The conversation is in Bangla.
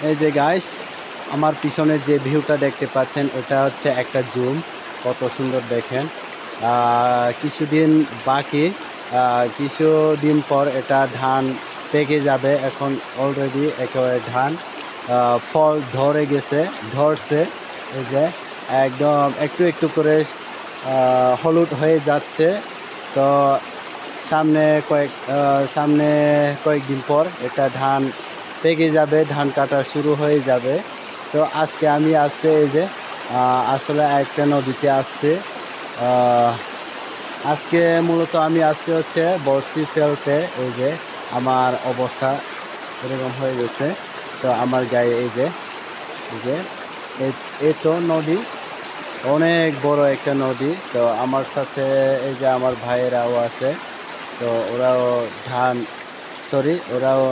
এই যে গাইস, আমার পিছনে যে ভিউটা দেখতে পাচ্ছেন ওটা হচ্ছে একটা জুম। কত সুন্দর দেখেন। কিছুদিন বাকি, কিছুদিন পর এটা ধান পেকে যাবে। এখন অলরেডি একেবারে ধান ফল ধরছে। এই যে একদম একটু একটু করে হলুদ হয়ে যাচ্ছে। তো সামনে সামনে কয়েকদিন পর এটা ধান পেকে যাবে, ধান কাটা শুরু হয়ে যাবে। তো আজকে আমি আসছে এই যে আসলে একটা নদীতে আসছে। আজকে মূলত আমি আসছি হচ্ছে বড়শি ফেলতে। এই যে আমার অবস্থা এরকম হয়ে গেছে। তো আমার গায়ে এই যে এই তো নদী, অনেক বড় একটা নদী। তো আমার সাথে এই যে আমার ভাইয়েরাও আছে। তো ওরাও ধান, সরি, ওরাও